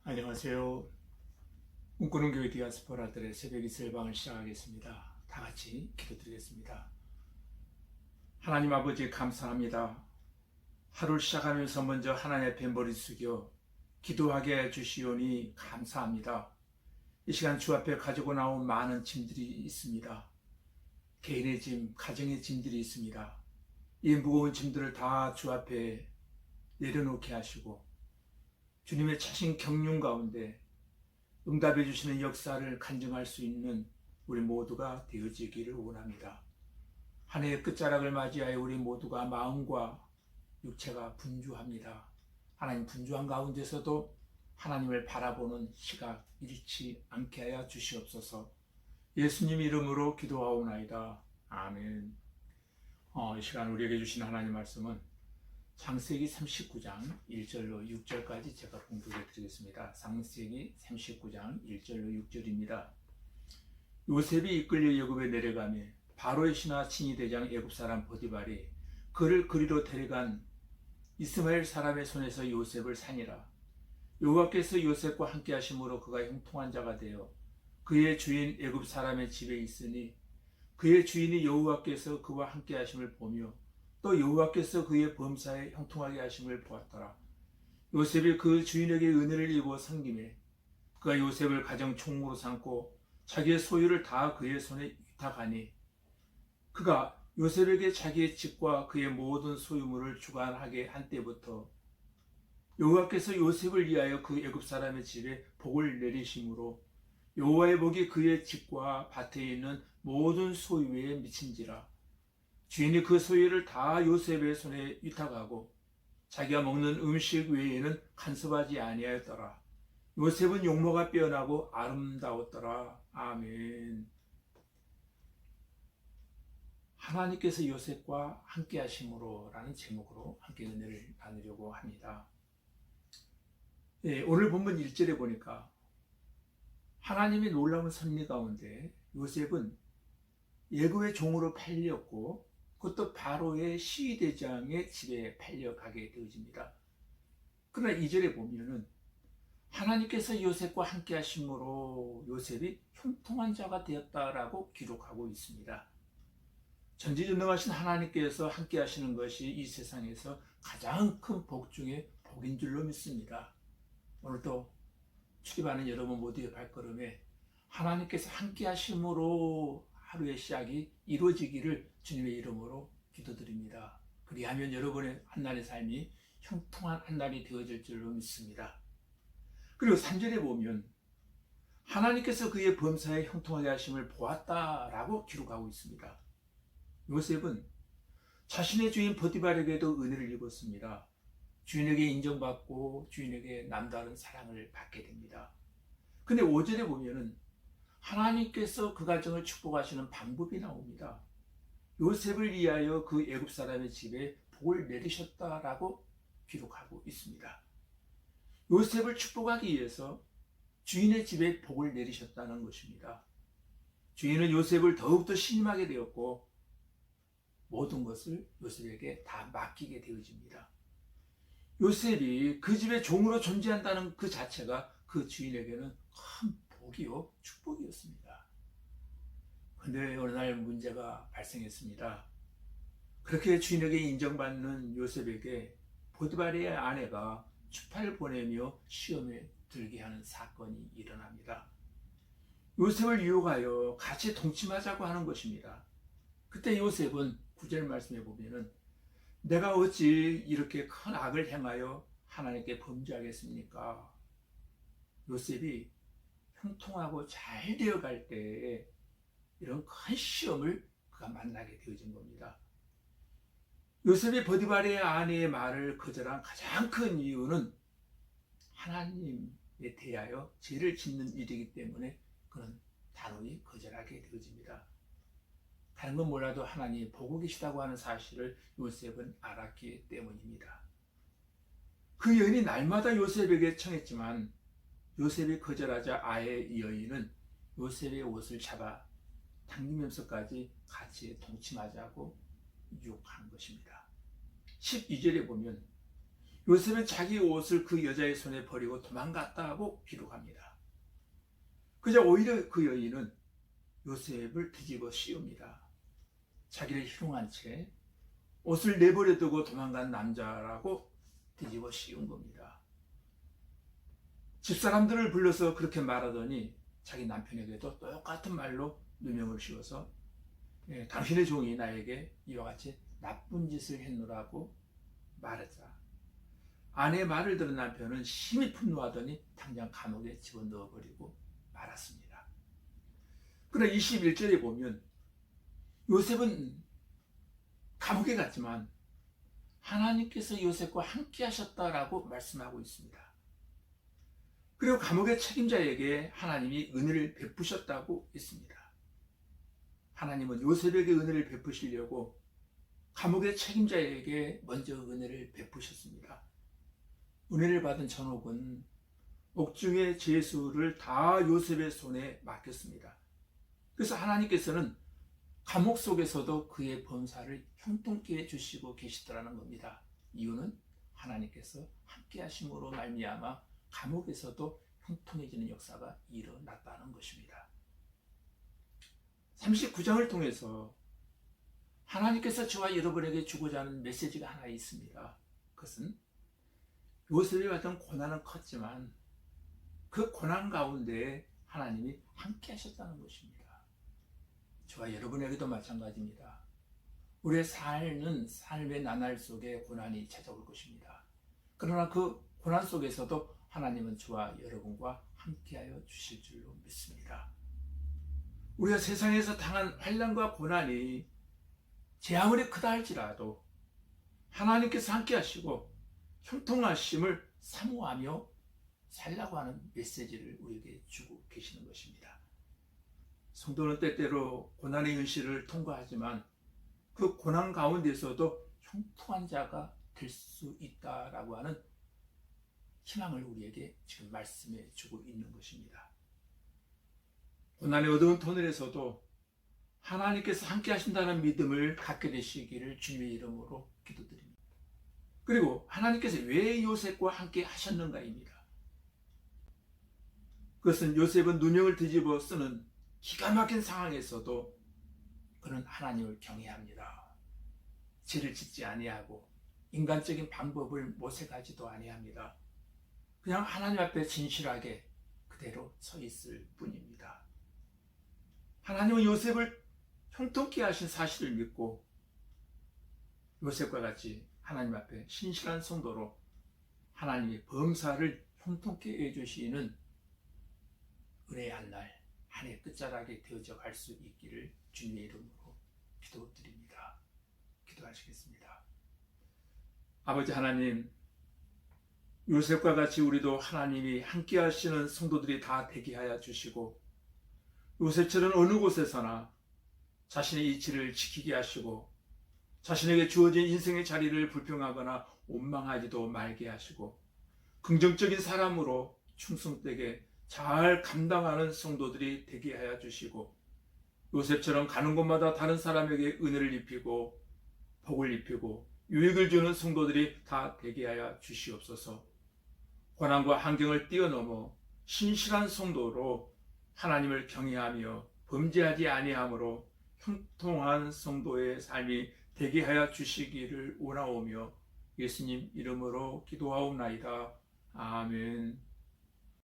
안녕하세요. 꿈꾸는 교회 디아스포라들의 새벽 이슬방을 시작하겠습니다. 다 같이 기도드리겠습니다. 하나님 아버지 감사합니다. 하루를 시작하면서 먼저 하나님 앞에 머리 숙여 기도하게 해주시오니 감사합니다. 이 시간 주 앞에 가지고 나온 많은 짐들이 있습니다. 개인의 짐, 가정의 짐들이 있습니다. 이 무거운 짐들을 다 주 앞에 내려놓게 하시고 주님의 차신 경륜 가운데 응답해 주시는 역사를 간증할 수 있는 우리 모두가 되어지기를 원합니다. 한 해의 끝자락을 맞이하여 우리 모두가 마음과 육체가 분주합니다. 하나님 분주한 가운데서도 하나님을 바라보는 시각 잃지 않게 하여 주시옵소서. 예수님 이름으로 기도하오나이다. 아멘. 이 시간 우리에게 주신 하나님 말씀은 창세기 39장 1절로 6절까지 제가 공독해 드리겠습니다. 창세기 39장 1절로 6절입니다. 요셉이 이끌려 애굽에 내려가며 바로의 신하 친위대장 애굽 사람 보디발이 그를 그리로 데려간 이스마엘 사람의 손에서 요셉을 산이라. 여호와께서 요셉과 함께 하심으로 그가 형통한 자가 되어 그의 주인 애굽 사람의 집에 있으니 그의 주인이 여호와께서 그와 함께 하심을 보며 또 여호와께서 그의 범사에 형통하게 하심을 보았더라. 요셉이 그 주인에게 은혜를 입어 섬기매 그가 요셉을 가정 총무로 삼고 자기의 소유를 다 그의 손에 위탁하니 그가 요셉에게 자기의 집과 그의 모든 소유물을 주관하게 한 때부터 여호와께서 요셉을 위하여 그 애굽 사람의 집에 복을 내리심으로 여호와의 복이 그의 집과 밭에 있는 모든 소유에 미친지라. 주인이 그 소유를 다 요셉의 손에 위탁하고 자기가 먹는 음식 외에는 간섭하지 아니하였더라. 요셉은 용모가 빼어나고 아름다웠더라. 아멘. 하나님께서 요셉과 함께 하심으로 라는 제목으로 함께 은혜를 나누려고 합니다. 오늘 본문 1절에 보니까 하나님의 놀라운 섭리 가운데 요셉은 애굽의 종으로 팔렸고 그것도 바로의 시위대장의 집에 팔려가게 되어집니다. 그러나 2절에 보면은 하나님께서 요셉과 함께 하심으로 요셉이 형통한 자가 되었다라고 기록하고 있습니다. 전지전능하신 하나님께서 함께 하시는 것이 이 세상에서 가장 큰 복 중에 복인 줄로 믿습니다. 오늘도 출입하는 여러분 모두의 발걸음에 하나님께서 함께 하심으로 하루의 시작이 이루어지기를 주님의 이름으로 기도드립니다. 그리하면 여러분의 한날의 삶이 형통한 한날이 되어질 줄로 믿습니다. 그리고 3절에 보면 하나님께서 그의 범사에 형통하게 하심을 보았다라고 기록하고 있습니다. 요셉은 자신의 주인 보디발에게도 은혜를 입었습니다. 주인에게 인정받고 주인에게 남다른 사랑을 받게 됩니다. 근데 5절에 보면은 하나님께서 그 가정을 축복하시는 방법이 나옵니다. 요셉을 위하여 그 애굽 사람의 집에 복을 내리셨다라고 기록하고 있습니다. 요셉을 축복하기 위해서 주인의 집에 복을 내리셨다는 것입니다. 주인은 요셉을 더욱더 신임하게 되었고 모든 것을 요셉에게 다 맡기게 되어집니다. 요셉이 그 집의 종으로 존재한다는 그 자체가 그 주인에게는 큰 복이요 축복이었습니다. 그런데 어느 날 문제가 발생했습니다. 그렇게 주인에게 인정받는 요셉에게 보디발의 아내가 추파를 보내며 시험에 들게 하는 사건이 일어납니다. 요셉을 유혹하여 같이 동침하자고 하는 것입니다. 그때 요셉은 9절 말씀에 보면은 내가 어찌 이렇게 큰 악을 행하여 하나님께 범죄하겠습니까? 요셉이 형통하고 잘 되어갈 때에 이런 큰 시험을 그가 만나게 되어진 겁니다. 요셉이 보디발의 아내의 말을 거절한 가장 큰 이유는 하나님에 대하여 죄를 짓는 일이기 때문에 그는 단호히 거절하게 되어집니다. 다른 건 몰라도 하나님이 보고 계시다고 하는 사실을 요셉은 알았기 때문입니다. 그 여인이 날마다 요셉에게 청했지만 요셉이 거절하자 아의 여인은 요셉의 옷을 잡아 당기면서까지 같이 동침하자고 유혹한 것입니다. 12절에 보면 요셉은 자기 옷을 그 여자의 손에 버리고 도망갔다고 기록합니다. 그저 오히려 그 여인은 요셉을 뒤집어 씌웁니다. 자기를 희롱한 채 옷을 내버려 두고 도망간 남자라고 뒤집어 씌운 겁니다. 집사람들을 불러서 그렇게 말하더니 자기 남편에게도 똑같은 말로 누명을 씌워서 당신의 종이 나에게 이와 같이 나쁜 짓을 했노라고 말하자 아내의 말을 들은 남편은 심히 분노하더니 당장 감옥에 집어넣어버리고 말았습니다. 그러나 21절에 보면 요셉은 감옥에 갔지만 하나님께서 요셉과 함께 하셨다라고 말씀하고 있습니다. 그리고 감옥의 책임자에게 하나님이 은혜를 베푸셨다고 했습니다. 하나님은 요셉에게 은혜를 베푸시려고 감옥의 책임자에게 먼저 은혜를 베푸셨습니다. 은혜를 받은 전옥은 옥중의 죄수를 다 요셉의 손에 맡겼습니다. 그래서 하나님께서는 감옥 속에서도 그의 범사를 형통케 해주시고 계시더라는 겁니다. 이유는 하나님께서 함께 하심으로 말미암아 감옥에서도 형통해지는 역사가 일어났다는 것입니다. 39장을 통해서 하나님께서 저와 여러분에게 주고자 하는 메시지가 하나 있습니다. 그것은 요셉이 받은 고난은 컸지만 그 고난 가운데 하나님이 함께 하셨다는 것입니다. 저와 여러분에게도 마찬가지입니다. 우리의 삶의 나날 속에 고난이 찾아올 것입니다. 그러나 그 고난 속에서도 하나님은 저와 여러분과 함께하여 주실 줄로 믿습니다. 우리가 세상에서 당한 환난과 고난이 제 아무리 크다 할지라도 하나님께서 함께 하시고 형통하심을 사모하며 살라고 하는 메시지를 우리에게 주고 계시는 것입니다. 성도는 때때로 고난의 현실을 통과하지만 그 고난 가운데서도 형통한 자가 될 수 있다라고 하는 희망을 우리에게 지금 말씀해 주고 있는 것입니다. 고난의 어두운 터널에서도 하나님께서 함께 하신다는 믿음을 갖게 되시기를 주님의 이름으로 기도드립니다. 그리고 하나님께서 왜 요셉과 함께 하셨는가입니다. 그것은 요셉은 누명을 뒤집어 쓰는 기가 막힌 상황에서도 그는 하나님을 경외합니다. 죄를 짓지 아니하고 인간적인 방법을 모색하지도 아니합니다. 그냥 하나님 앞에 진실하게 그대로 서 있을 뿐입니다. 하나님은 요셉을 형통케 하신 사실을 믿고 요셉과 같이 하나님 앞에 신실한 성도로 하나님의 범사를 형통케 해주시는 은혜의 한날 한 해 끝자락에 되어져 갈 수 있기를 주님의 이름으로 기도드립니다. 기도하시겠습니다. 아버지 하나님, 요셉과 같이 우리도 하나님이 함께 하시는 성도들이 다 되게 하여 주시고 요셉처럼 어느 곳에서나 자신의 이치를 지키게 하시고 자신에게 주어진 인생의 자리를 불평하거나 원망하지도 말게 하시고 긍정적인 사람으로 충성되게 잘 감당하는 성도들이 되게 하여 주시고 요셉처럼 가는 곳마다 다른 사람에게 은혜를 입히고 복을 입히고 유익을 주는 성도들이 다 되게 하여 주시옵소서. 고난과 환경을 뛰어넘어 신실한 성도로 하나님을 경외하며 범죄하지 아니함으로 형통한 성도의 삶이 되게 하여 주시기를 원하오며 예수님 이름으로 기도하옵나이다. 아멘.